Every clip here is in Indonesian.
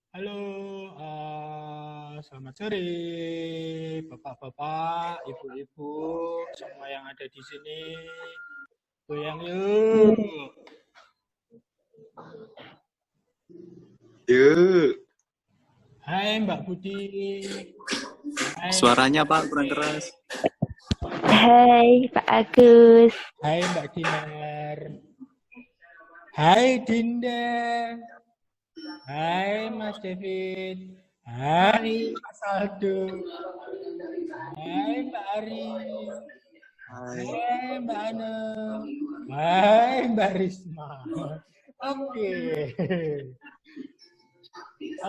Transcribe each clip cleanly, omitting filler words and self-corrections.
Halo, selamat sore, bapak-bapak, ibu-ibu, semua yang ada di sini. Goyang yuk. Yuk. Hai Mbak Budi. Hai Mbak Suaranya Pak kurang Ade. keras. Hai Pak Agus. Hai Mbak Dinar. Hai Dinda. Hai Mas David. Hai Mas Aldo. Hai Mbak Ari. Hai. Hai Mbak Ana. Hai Mbak Risma. Oke.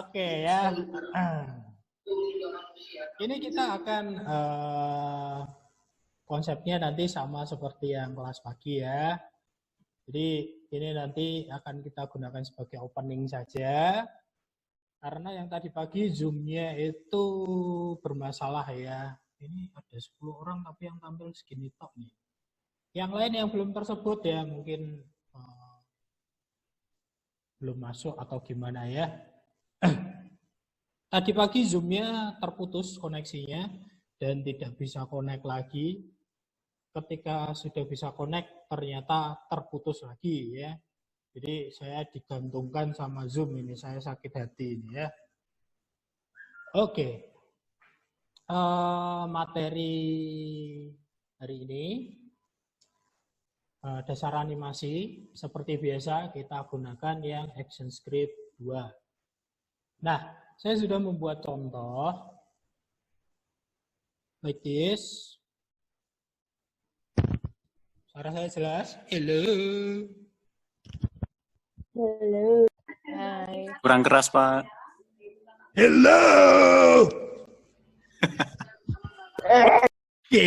Oke ya. Ini kita akan konsepnya nanti sama seperti yang kelas pagi ya. Jadi ini nanti akan kita gunakan sebagai opening saja. Karena yang tadi pagi Zoom-nya itu bermasalah ya. Ini ada 10 orang tapi yang tampil segini tok nih. Yang lain yang belum tersebut ya mungkin belum masuk atau gimana ya. Tadi pagi Zoom-nya terputus koneksinya dan tidak bisa connect lagi. Ketika sudah bisa connect ternyata terputus lagi ya. Jadi saya digantungkan sama Zoom ini, saya sakit hati ini ya. Oke. Materi hari ini dasar animasi seperti biasa kita gunakan yang ActionScript 2. Nah, saya sudah membuat contoh like this. Suara saya jelas? Halo. Halo. Hai. Kurang keras Pak. Hello. Oke.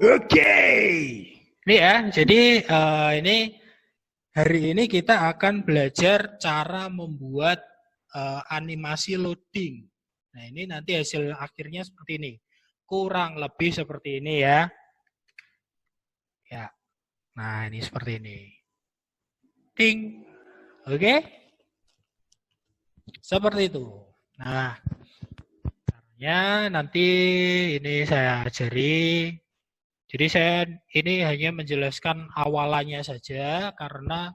Oke. Ini ya, jadi ini hari ini kita akan belajar cara membuat animasi loading. Nah, ini nanti hasil akhirnya seperti ini. Kurang lebih seperti ini ya. Ya. Nah, ini seperti ini. Ting. Oke? Seperti itu. Nah, caranya nanti ini saya ajari. Jadi saya ini hanya menjelaskan awalannya saja karena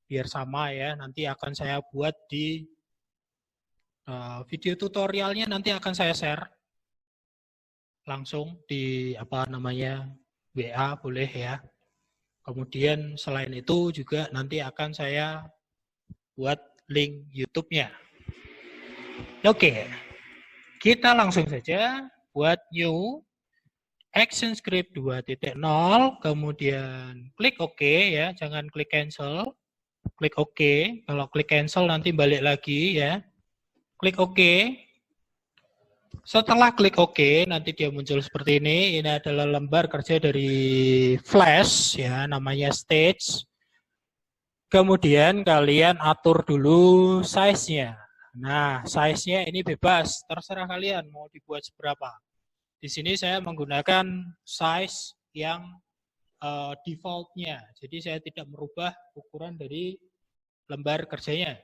biar sama ya. Nanti akan saya buat di video tutorialnya, nanti akan saya share langsung di WA boleh ya. Kemudian selain itu juga nanti akan saya buat link YouTube-nya. Oke, kita langsung saja buat new ActionScript 2.0, kemudian klik OK ya, jangan klik cancel. Klik OK, kalau klik cancel nanti balik lagi ya. Klik OK. Setelah klik OK, nanti dia muncul seperti ini. Ini adalah lembar kerja dari Flash ya, namanya Stage. Kemudian kalian atur dulu size-nya. Nah, size-nya ini bebas, terserah kalian mau dibuat seberapa. Di sini saya menggunakan size yang default-nya. Jadi saya tidak merubah ukuran dari lembar kerjanya.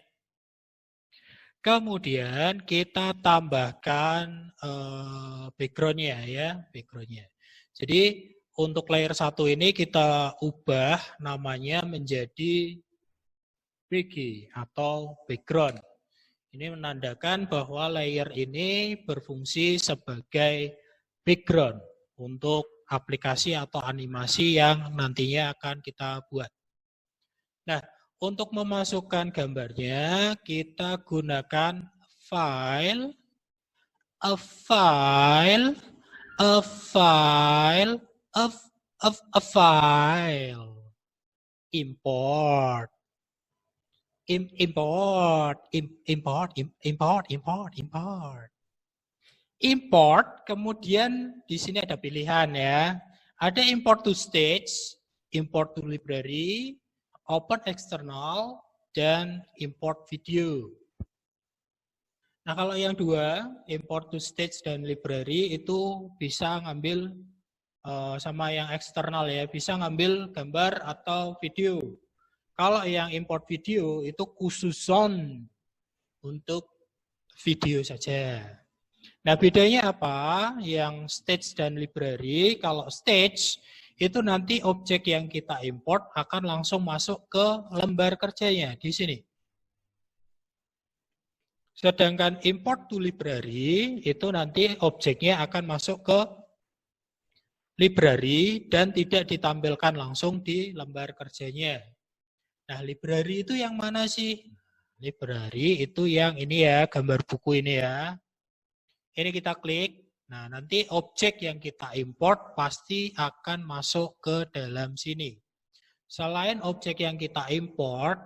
Kemudian kita tambahkan background-nya ya, background-nya. Jadi untuk layer 1 ini kita ubah namanya menjadi BG atau background. Ini menandakan bahwa layer ini berfungsi sebagai background untuk aplikasi atau animasi yang nantinya akan kita buat. Nah, untuk memasukkan gambarnya, kita gunakan file, import, import, kemudian di sini ada pilihan ya. Ada import to stage, import to library, open external, dan import video. Nah, kalau yang dua, import to stage dan library itu bisa ngambil sama yang eksternal ya, bisa ngambil gambar atau video. Kalau yang import video itu khususon untuk video saja. Nah, bedanya apa? Yang stage dan library, kalau stage itu nanti objek yang kita import akan langsung masuk ke lembar kerjanya di sini. Sedangkan import to library itu nanti objeknya akan masuk ke library dan tidak ditampilkan langsung di lembar kerjanya. Nah, library itu yang mana sih? Library itu yang ini ya, gambar buku ini ya. Ini kita klik. Nah, nanti objek yang kita import pasti akan masuk ke dalam sini. Selain objek yang kita import,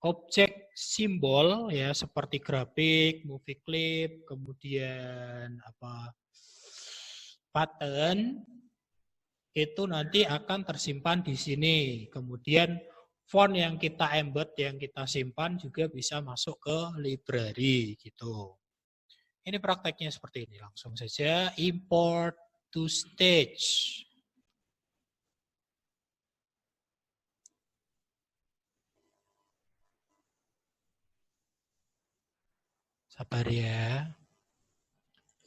objek simbol ya seperti grafik, movie clip, kemudian button itu nanti akan tersimpan di sini. Kemudian font yang kita embed, yang kita simpan juga bisa masuk ke library gitu. Ini prakteknya seperti ini. Langsung saja import to stage. Sabar ya.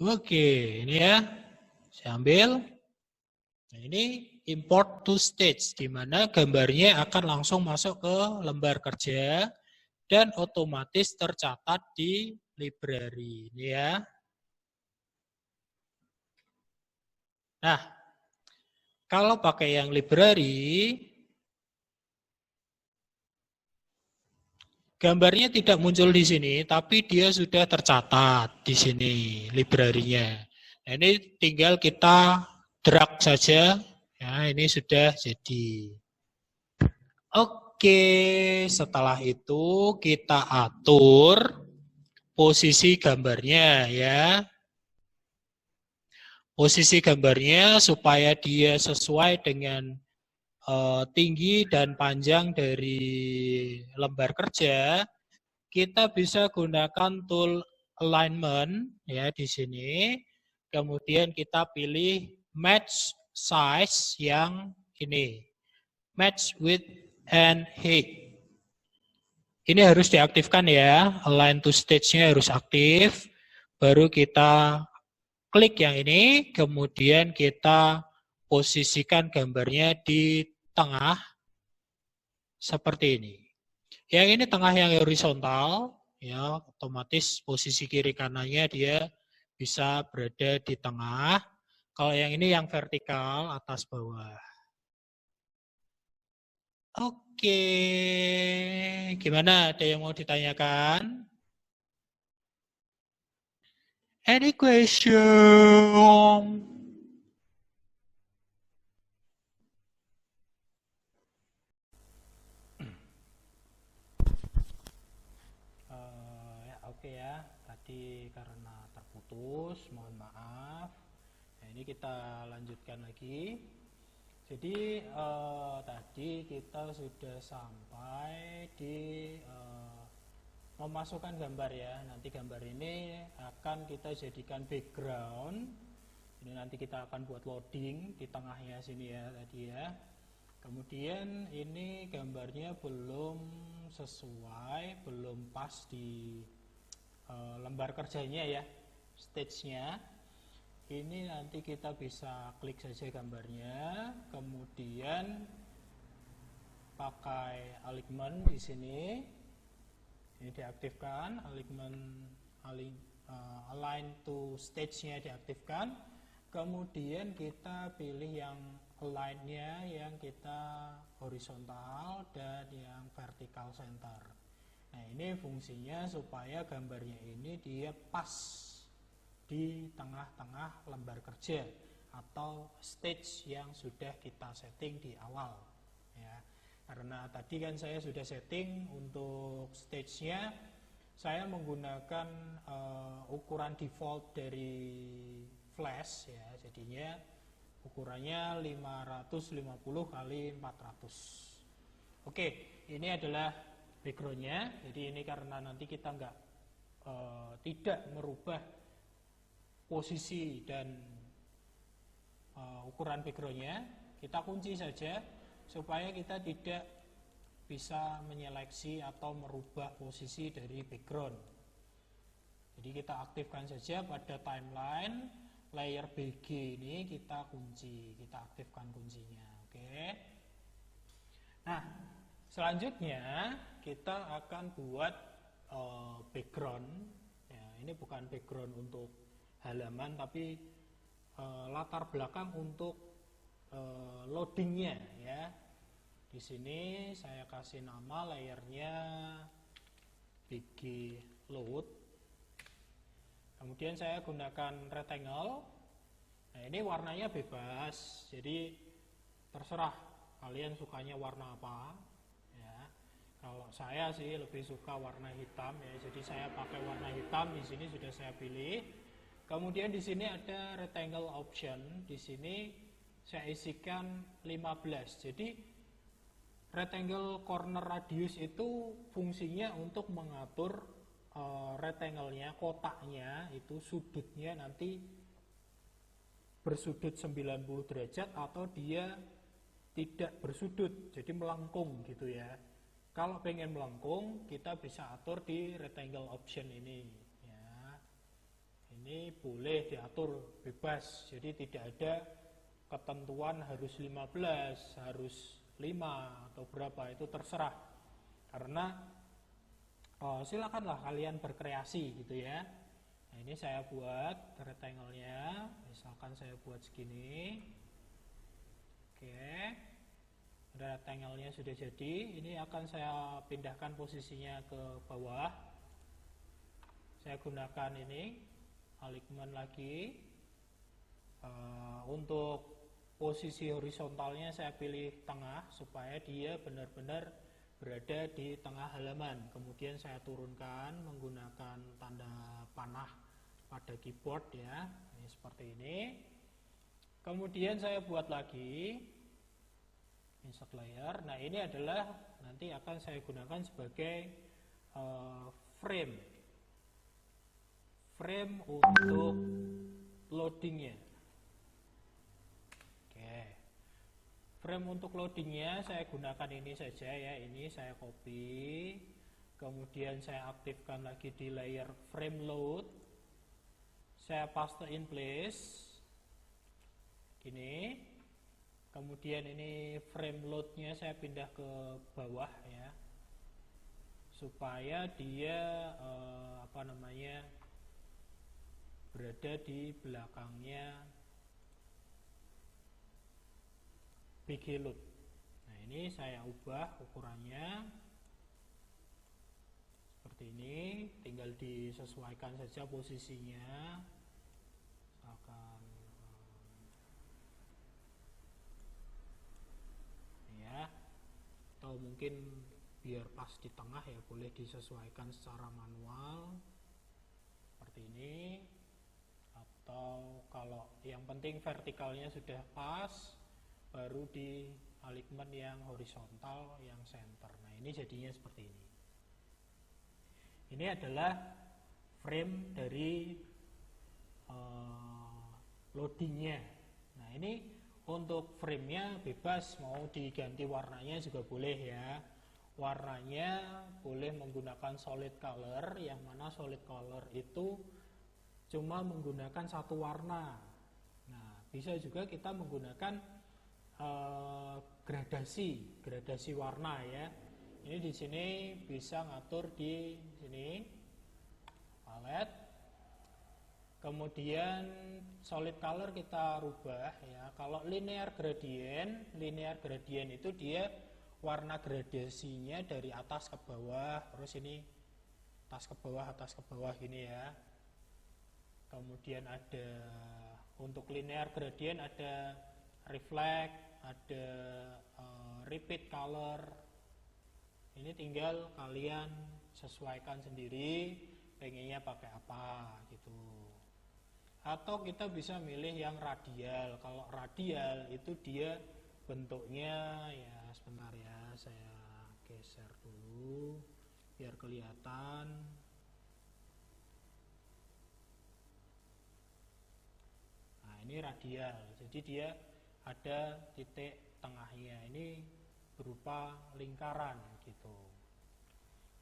Oke, ini ya. Saya ambil. Nah, ini import to stage, di mana gambarnya akan langsung masuk ke lembar kerja dan otomatis tercatat di library. Ini ya. Nah, kalau pakai yang library, gambarnya tidak muncul di sini, tapi dia sudah tercatat di sini, library-nya. Nah, ini tinggal kita drag saja. Ya, ini sudah jadi. Oke, setelah itu kita atur posisi gambarnya ya. Posisi gambarnya supaya dia sesuai dengan tinggi dan panjang dari lembar kerja, kita bisa gunakan tool alignment ya di sini. Kemudian kita pilih match size yang ini. Match width and height. Ini harus diaktifkan ya. Align to stage-nya harus aktif. Baru kita klik yang ini, kemudian kita posisikan gambarnya di tengah seperti ini. Yang ini tengah yang horizontal, ya otomatis posisi kiri kanannya dia bisa berada di tengah. Kalau yang ini yang vertikal atas bawah. Oke, gimana? Ada yang mau ditanyakan? Any question? Oke ya, tadi karena terputus, mohon maaf. Nah, ini kita lanjutkan lagi. Jadi tadi kita sudah sampai di memasukkan gambar ya. Nanti gambar ini akan kita jadikan background. Ini nanti kita akan buat loading di tengahnya sini ya tadi ya. Kemudian ini gambarnya belum sesuai, belum pas di lembar kerjanya ya, stage-nya. Ini nanti kita bisa klik saja gambarnya, kemudian pakai alignment di sini. Ini diaktifkan, align to stage-nya diaktifkan. Kemudian kita pilih yang align-nya yang kita horizontal dan yang vertical center. Nah, ini fungsinya supaya gambarnya ini dia pas di tengah-tengah lembar kerja atau stage yang sudah kita setting di awal ya. Karena tadi kan saya sudah setting untuk stage-nya, saya menggunakan ukuran default dari Flash ya, jadinya ukurannya 550 kali 400. Oke, ini adalah backgroundnya. Jadi ini karena nanti kita tidak merubah posisi dan ukuran backgroundnya, kita kunci saja supaya kita tidak bisa menyeleksi atau merubah posisi dari background. Jadi kita aktifkan saja pada timeline layer BG ini, kita kunci, kita aktifkan kuncinya. Oke. Nah, selanjutnya kita akan buat background. Ya, ini bukan background untuk halaman, tapi latar belakang untuk loadingnya ya. Di sini saya kasih nama layernya BG load. Kemudian saya gunakan rectangle. Nah, ini warnanya bebas, jadi terserah kalian sukanya warna apa ya. Kalau saya sih lebih suka warna hitam ya, jadi saya pakai warna hitam. Di sini sudah saya pilih. Kemudian di sini ada rectangle option. Di sini saya isikan 15. Jadi rectangle corner radius itu fungsinya untuk mengatur rectangle-nya, kotaknya itu sudutnya nanti bersudut 90 derajat atau dia tidak bersudut, jadi melengkung gitu ya. Kalau pengen melengkung, kita bisa atur di rectangle option ini ya. Ini boleh diatur bebas, jadi tidak ada ketentuan harus 15, harus 5 atau berapa, itu terserah. Karena silakanlah kalian berkreasi gitu ya. Nah, ini saya buat rectangle-nya, misalkan saya buat segini. Oke, rectangle-nya sudah jadi. Ini akan saya pindahkan posisinya ke bawah. Saya gunakan ini alignment lagi. Untuk posisi horizontalnya saya pilih tengah supaya dia benar-benar berada di tengah halaman. Kemudian saya turunkan menggunakan tanda panah pada keyboard ya. Ini seperti ini. Kemudian saya buat lagi insert layer. Nah, ini adalah nanti akan saya gunakan sebagai frame untuk loadingnya. Oke. Frame untuk loadingnya saya gunakan ini saja ya. Ini saya copy, kemudian saya aktifkan lagi di layer frame load. Saya paste in place gini. Kemudian ini frame loadnya saya pindah ke bawah ya, supaya dia berada di belakangnya BG load. Nah, ini saya ubah ukurannya seperti ini, tinggal disesuaikan saja posisinya. Misalkan ya, atau mungkin biar pas di tengah ya, boleh disesuaikan secara manual seperti ini. Atau kalau yang penting vertikalnya sudah pas, baru di alignment yang horizontal, yang center. Nah, ini jadinya seperti ini. Ini adalah frame dari loadingnya. Nah, ini untuk framenya bebas, mau diganti warnanya juga boleh ya. Warnanya boleh menggunakan solid color, yang mana solid color itu cuma menggunakan satu warna. Nah, bisa juga kita menggunakan gradasi warna ya. Ini di sini bisa ngatur di sini palette. Kemudian solid color kita rubah ya. Kalau linear gradient itu dia warna gradasinya dari atas ke bawah, terus ini atas ke bawah gini ya. Kemudian ada untuk linear gradient ada reflect, ada repeat color. Ini tinggal kalian sesuaikan sendiri pengennya pakai apa gitu. Atau kita bisa milih yang radial. Kalau radial itu dia bentuknya ya, sebentar ya, saya geser dulu biar kelihatan. Nah, ini radial. Jadi dia ada titik tengahnya. Ini berupa lingkaran gitu.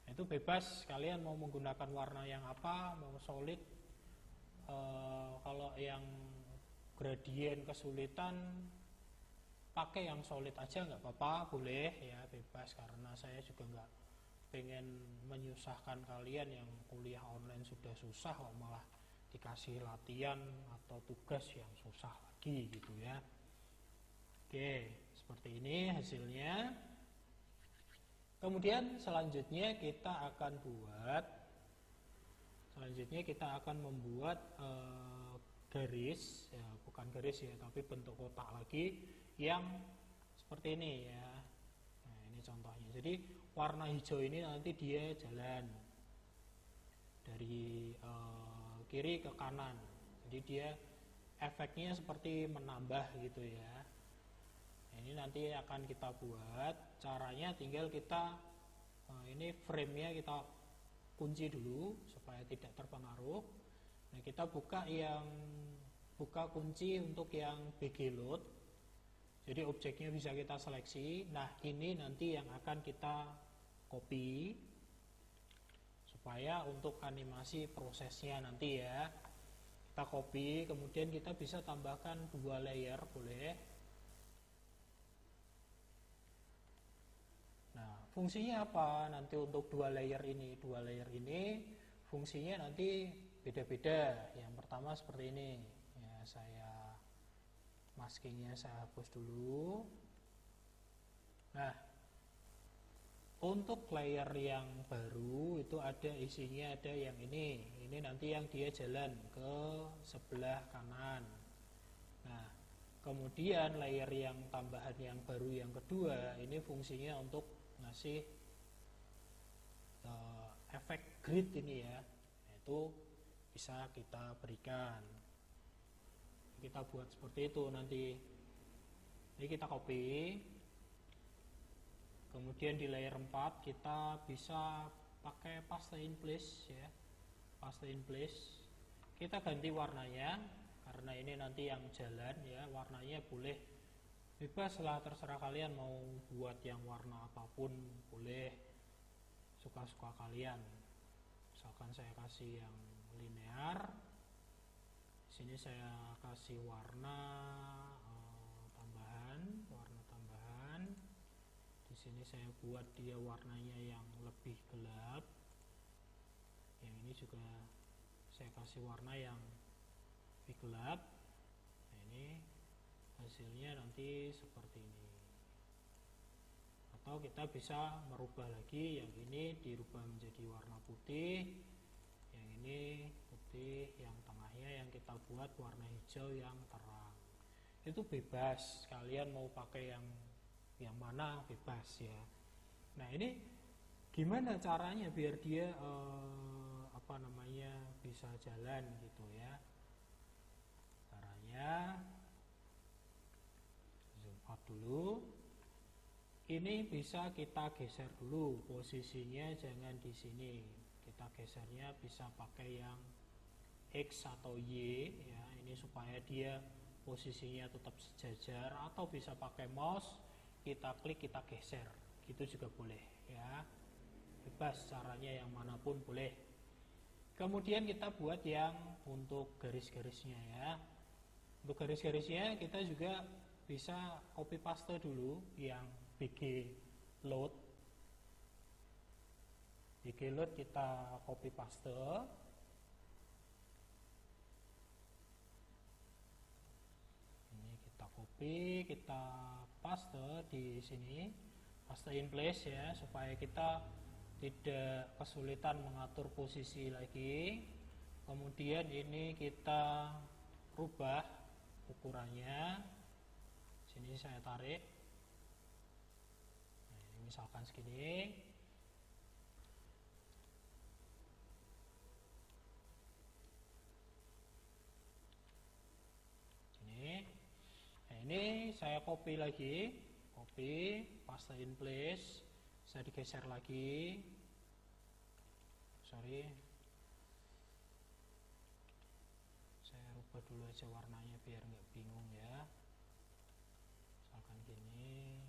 Itu bebas kalian mau menggunakan warna yang apa, mau solid. Kalau yang gradien kesulitan pakai yang solid aja nggak apa-apa, boleh ya, bebas, karena saya juga nggak pengen menyusahkan kalian yang kuliah online sudah susah kok malah dikasih latihan atau tugas yang susah lagi gitu ya. Oke, seperti ini hasilnya. Kemudian selanjutnya kita akan membuat garis, ya, bukan garis ya, tapi bentuk kotak lagi yang seperti ini ya. Nah, ini contohnya. Jadi warna hijau ini nanti dia jalan dari kiri ke kanan. Jadi dia efeknya seperti menambah gitu ya. Nah, ini nanti akan kita buat. Caranya tinggal kita ini frame-nya kita kunci dulu supaya tidak terpengaruh. Nah, kita buka kunci untuk yang BG load. Jadi objeknya bisa kita seleksi. Nah, ini nanti yang akan kita copy supaya untuk animasi prosesnya nanti ya. Kita copy, kemudian kita bisa tambahkan 2 layer boleh. Nah, fungsinya apa nanti untuk 2 layer ini? 2 layer ini fungsinya nanti beda-beda. Yang pertama seperti ini. Ya, saya maskingnya saya hapus dulu. Nah, untuk layer yang baru itu ada isinya, ada yang ini. Ini nanti yang dia jalan ke sebelah kanan. Nah, kemudian layer yang tambahan yang baru yang kedua ini fungsinya untuk ngasih efek grid ini ya, itu bisa kita berikan. Kita buat seperti itu nanti. Ini kita copy. Kemudian di layer 4 kita bisa pakai paste in place ya. Paste in place. Kita ganti warnanya karena ini nanti yang jalan ya, warnanya boleh bebas lah, terserah kalian mau buat yang warna apapun boleh, suka-suka kalian. Misalkan saya kasih yang linear, sini saya kasih warna tambahan. Di sini saya buat dia warnanya yang lebih gelap. Yang ini juga saya kasih warna yang lebih gelap. Nah, ini hasilnya nanti seperti ini. Atau kita bisa merubah lagi, yang ini dirubah menjadi warna putih, yang ini putih, yang tengahnya yang kita buat warna hijau yang terang. Itu bebas, kalian mau pakai yang mana bebas ya. Nah, ini gimana caranya biar dia bisa jalan gitu ya. Caranya zoom out dulu. Ini bisa kita geser dulu posisinya, jangan di sini. Kita gesernya bisa pakai yang X atau Y ya, ini supaya dia posisinya tetap sejajar, atau bisa pakai mouse, kita klik kita geser, gitu juga boleh ya. Bebas caranya yang manapun boleh. Kemudian kita buat yang untuk garis-garisnya ya. Untuk garis-garisnya kita juga bisa copy paste dulu yang BG load. BG load kita copy paste. Ini kita copy, kita paste di sini, paste in place ya, supaya kita tidak kesulitan mengatur posisi lagi. Kemudian ini kita rubah ukurannya. Sini saya tarik. Nah, ini misalkan segini. Sini. Nah, ini saya copy lagi, copy, paste in place. Saya digeser lagi. Sorry. Saya rubah dulu aja warnanya biar nggak bingung ya. Misalkan gini.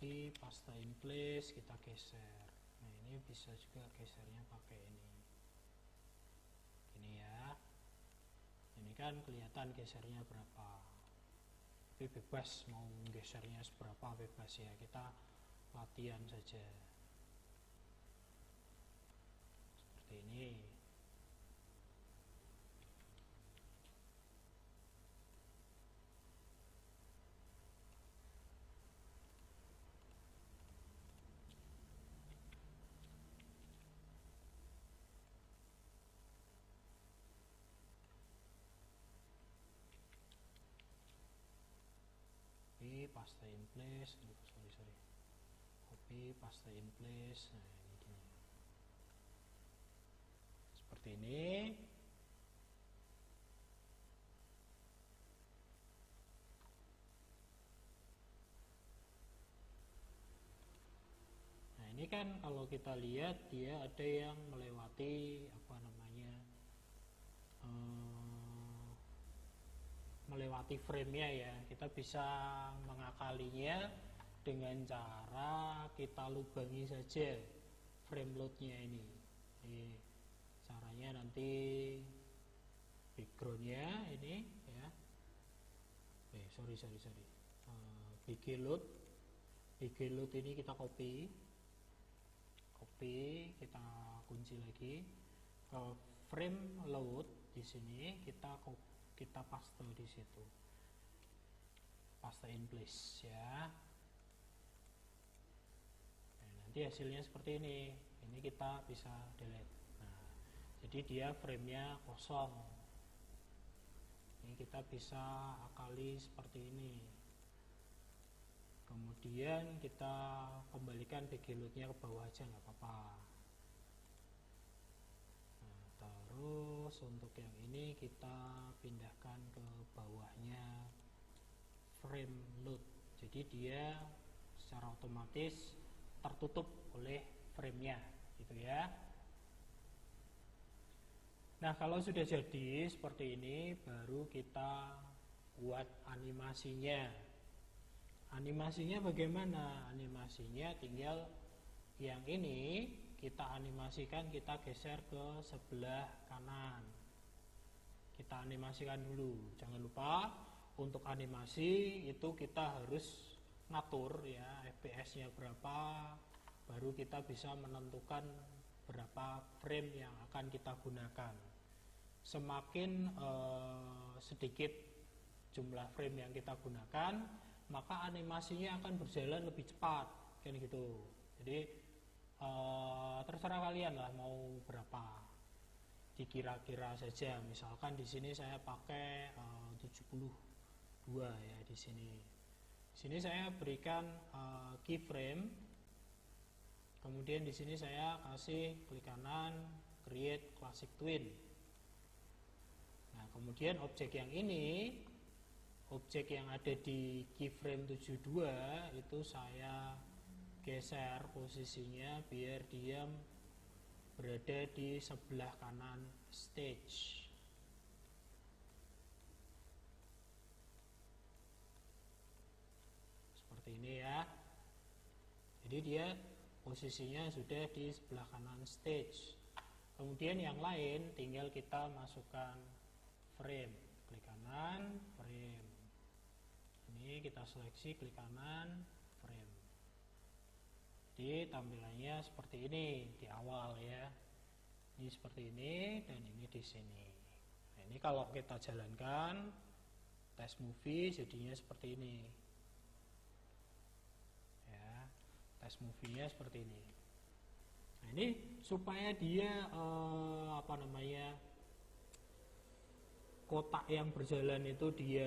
copy, paste in place, kita geser. Nah ini bisa juga gesernya pakai ini. Ini ya. Ini kan kelihatan gesernya berapa. Tapi bebas mau gesernya seberapa bebas ya. Kita latihan saja. Seperti ini. Copy, paste in place, sorry. Copy, paste in place. Nah, ini gini. Seperti ini. Nah, ini kan kalau kita lihat dia ada yang melewati apa namanya? Melewati frame-nya ya. Kita bisa mengakalinya dengan cara kita lubangi saja frame load-nya ini. Ini caranya nanti background-nya ini ya. Sorry. BG load ini kita copy, kita kunci lagi ke frame load. Di sini kita paste di situ, paste in place ya. Nah, nanti hasilnya seperti ini. Ini kita bisa delete. Nah, jadi dia framenya kosong. Ini kita bisa akali seperti ini. Kemudian kita kembalikan BG load-nya ke bawah aja, nggak apa-apa. Nah, terus untuk yang ini kita pindahkan ke bawahnya frame load. Jadi dia secara otomatis tertutup oleh framenya, gitu ya. Nah, kalau sudah jadi seperti ini, baru kita buat animasinya. Animasinya bagaimana? Animasinya tinggal yang ini kita animasikan, kita geser ke sebelah kanan. Kita animasikan dulu. Jangan lupa untuk animasi itu kita harus ngatur ya FPS-nya berapa, baru kita bisa menentukan berapa frame yang akan kita gunakan. Semakin sedikit jumlah frame yang kita gunakan, maka animasinya akan berjalan lebih cepat, kan gitu. Jadi terserah kalian lah mau berapa, dikira-kira saja. Misalkan di sini saya pakai 72 ya di sini. Di sini saya berikan keyframe. Kemudian di sini saya kasih klik kanan, create classic twin. Nah, kemudian objek yang ini, objek yang ada di keyframe 72 itu saya geser posisinya biar dia berada di sebelah kanan stage. Seperti ini ya. Jadi dia posisinya sudah di sebelah kanan stage. Kemudian yang lain tinggal kita masukkan frame, klik kanan, frame. Ini kita seleksi, klik kanan, frame. Jadi tampilannya seperti ini di awal ya. Ini seperti ini dan ini di sini. Nah, ini kalau kita jalankan test movie jadinya seperti ini. Ya, test movie-nya seperti ini. Nah, ini supaya dia kotak yang berjalan itu dia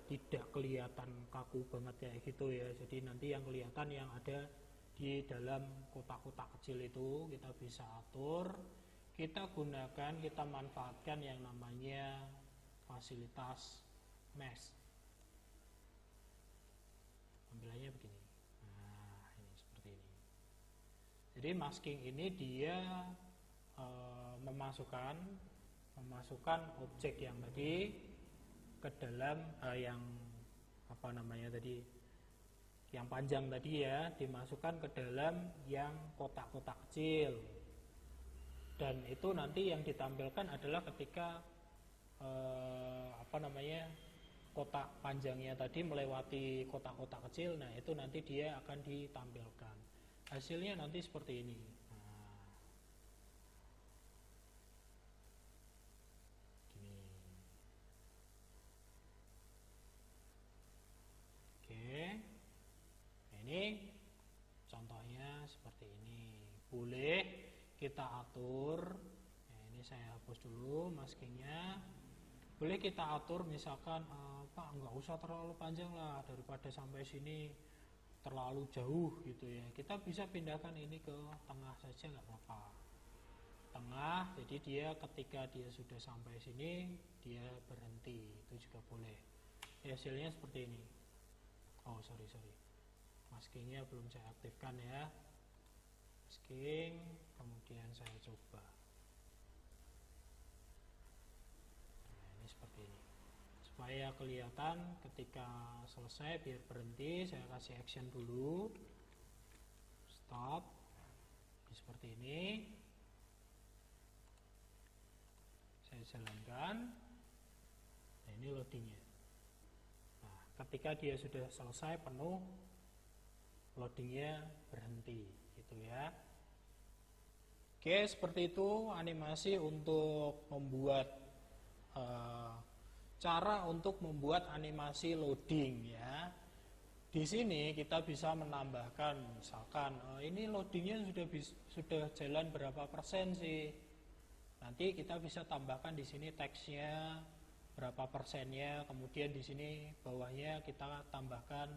tidak kelihatan kaku banget kayak gitu ya. Jadi nanti yang kelihatan yang ada di dalam kotak-kotak kecil itu kita bisa atur. Kita gunakan, kita manfaatkan yang namanya fasilitas mesh. Tampilannya begini. Nah, ini seperti ini. Jadi masking ini dia memasukkan objek yang tadi ke dalam yang panjang tadi ya, dimasukkan ke dalam yang kotak-kotak kecil. Dan itu nanti yang ditampilkan adalah ketika kotak panjangnya tadi melewati kotak-kotak kecil. Nah, itu nanti dia akan ditampilkan. Hasilnya nanti seperti ini. Nah, gini. Oke. Nah, ini contohnya seperti ini. Boleh kita atur. Nah, ini saya hapus dulu maskingnya. Boleh kita atur misalkan, Pak nggak usah terlalu panjang lah, daripada sampai sini terlalu jauh gitu ya. Kita bisa pindahkan ini ke tengah saja, nggak apa-apa. Tengah, jadi dia ketika dia sudah sampai sini dia berhenti, itu juga boleh. Ya, hasilnya seperti ini. Oh sorry, maskingnya belum saya aktifkan ya. Masking, kemudian saya coba. Seperti ini, supaya kelihatan ketika selesai biar berhenti. Saya kasih action dulu, stop. Seperti ini saya jalankan. Nah, ini loadingnya. Nah, ketika dia sudah selesai penuh, loadingnya berhenti gitu ya. Oke, seperti itu animasi untuk membuat cara untuk membuat animasi loading ya. Di sini kita bisa menambahkan, misalkan ini loadingnya sudah jalan berapa persen sih. Nanti kita bisa tambahkan di sini teksnya berapa persennya, kemudian di sini bawahnya kita tambahkan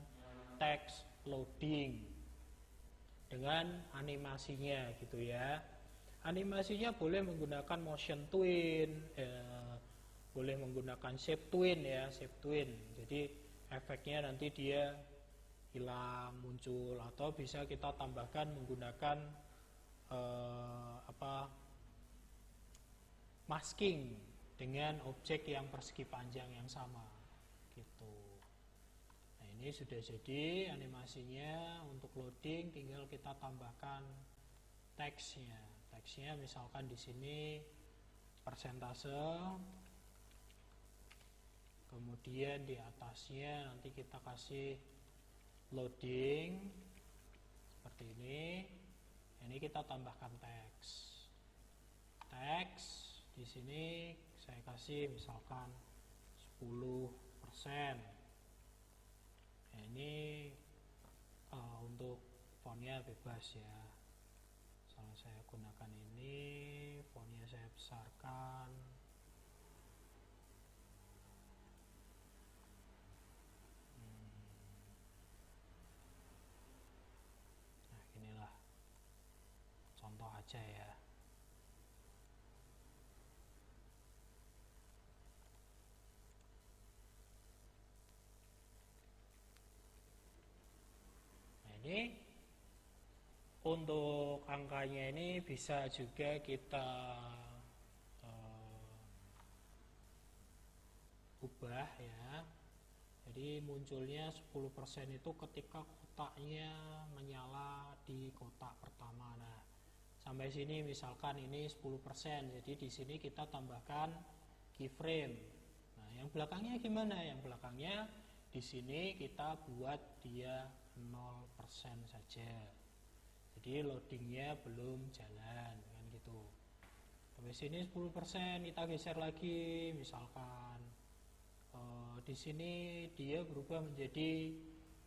teks loading dengan animasinya gitu ya. Animasinya boleh menggunakan motion twin, boleh menggunakan shape twin ya, shape twin. Jadi efeknya nanti dia hilang, muncul, atau bisa kita tambahkan menggunakan masking dengan objek yang persegi panjang yang sama gitu. Nah, ini sudah jadi animasinya. Untuk loading tinggal kita tambahkan teksnya. Teksnya misalkan di sini persentase. Kemudian di atasnya nanti kita kasih loading seperti ini. Ini kita tambahkan teks. Teks di sini saya kasih misalkan 10%. Nah, ini untuk fontnya bebas ya. Misalnya saya gunakan ini, fontnya saya besarkan. Inilah contoh aja ya. Nah, ini untuk angkanya ini bisa juga kita ubah ya. Jadi munculnya 10% itu ketika kotaknya menyala di kotak pertama. Nah, sampai sini misalkan ini 10%. Jadi di sini kita tambahkan keyframe. Nah, yang belakangnya gimana? Yang belakangnya di sini kita buat dia 0% saja. Jadi loadingnya belum jalan kan gitu. Sampai sini 10%, kita geser lagi misalkan di sini dia berubah menjadi,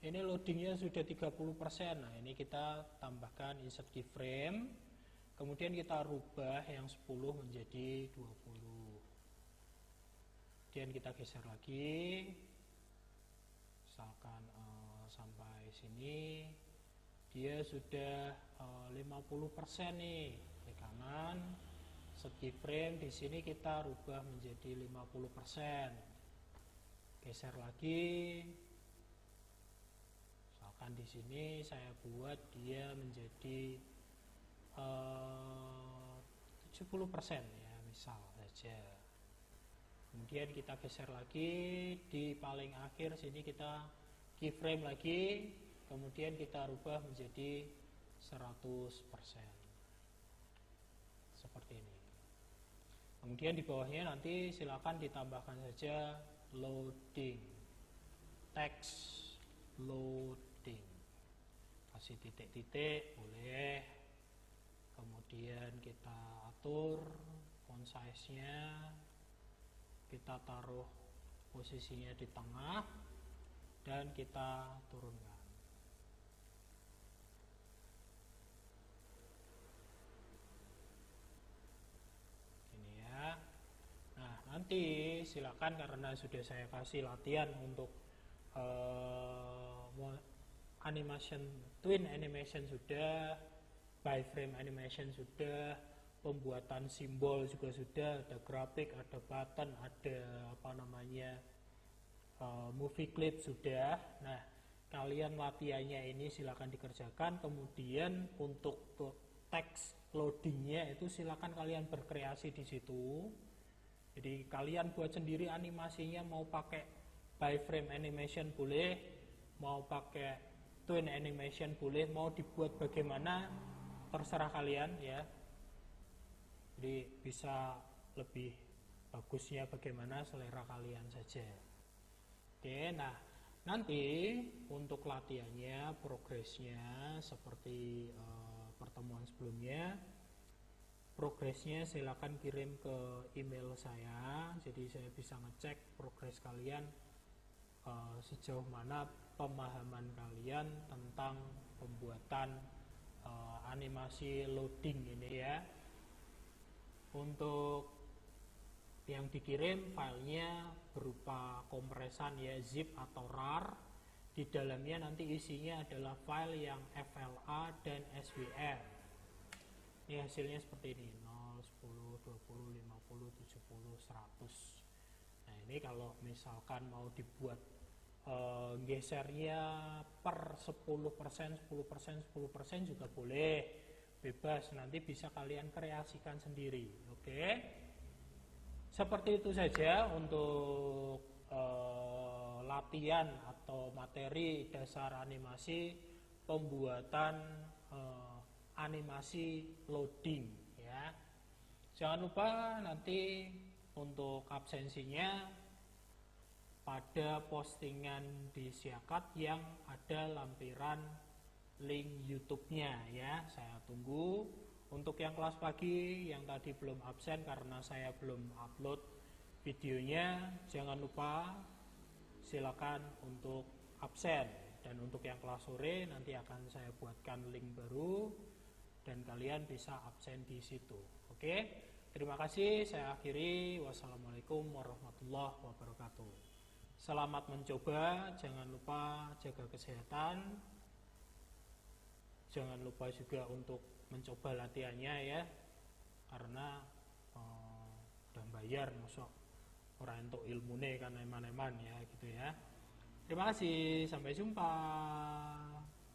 ini loadingnya sudah 30%. Nah, ini kita tambahkan insert keyframe, kemudian kita rubah yang 10 menjadi 20. Kemudian kita geser lagi misalkan sampai sini dia sudah 50% nih di kanan. Set keyframe di sini kita rubah menjadi 50%. Geser lagi, misalkan di sini saya buat dia menjadi 70% ya, misal saja. Kemudian kita geser lagi di paling akhir sini, kita keyframe lagi, kemudian kita rubah menjadi 100%. Seperti ini. Kemudian di bawahnya nanti silakan ditambahkan saja loading, text loading, kasih titik-titik boleh. Kemudian kita atur font size-nya, kita taruh posisinya di tengah dan kita turunkan. Nah, nanti silakan karena sudah saya kasih latihan untuk animation, twin animation sudah, by frame animation sudah, pembuatan simbol juga sudah, ada grafik, ada button, ada movie clip sudah. Nah, kalian latihannya ini silakan dikerjakan. Kemudian untuk teks loadingnya itu silakan kalian berkreasi di situ. Jadi kalian buat sendiri animasinya, mau pakai by frame animation boleh, mau pakai twin animation boleh, mau dibuat bagaimana terserah kalian ya. Jadi bisa lebih bagusnya bagaimana selera kalian saja. Oke, nah nanti untuk latihannya, progresnya seperti pertemuan sebelumnya, progresnya silakan kirim ke email saya, jadi saya bisa ngecek progres kalian sejauh mana pemahaman kalian tentang pembuatan animasi loading ini ya. Untuk yang dikirim filenya berupa kompresan ya, zip atau rar. Di dalamnya nanti isinya adalah file yang FLA dan SWR. Ini hasilnya seperti ini, 0, 10, 20, 50, 70, 100. Nah ini kalau misalkan mau dibuat gesernya per 10%, 10%, 10% juga boleh, bebas, nanti bisa kalian kreasikan sendiri. Oke, seperti itu saja untuk latihan atau materi dasar animasi, pembuatan animasi loading ya. Jangan lupa nanti untuk absensinya pada postingan di Siakat yang ada lampiran link YouTube-nya ya. Saya tunggu. Untuk yang kelas pagi yang tadi belum absen karena saya belum upload videonya, jangan lupa silakan untuk absen. Dan untuk yang kelas sore nanti akan saya buatkan link baru dan kalian bisa absen di situ. Oke, terima kasih. Saya akhiri. Wassalamualaikum warahmatullahi wabarakatuh. Selamat mencoba. Jangan lupa jaga kesehatan. Jangan lupa juga untuk mencoba latihannya ya, karena udah bayar masuk orang untuk ilmune kan eman-eman ya gitu ya. Terima kasih, sampai jumpa.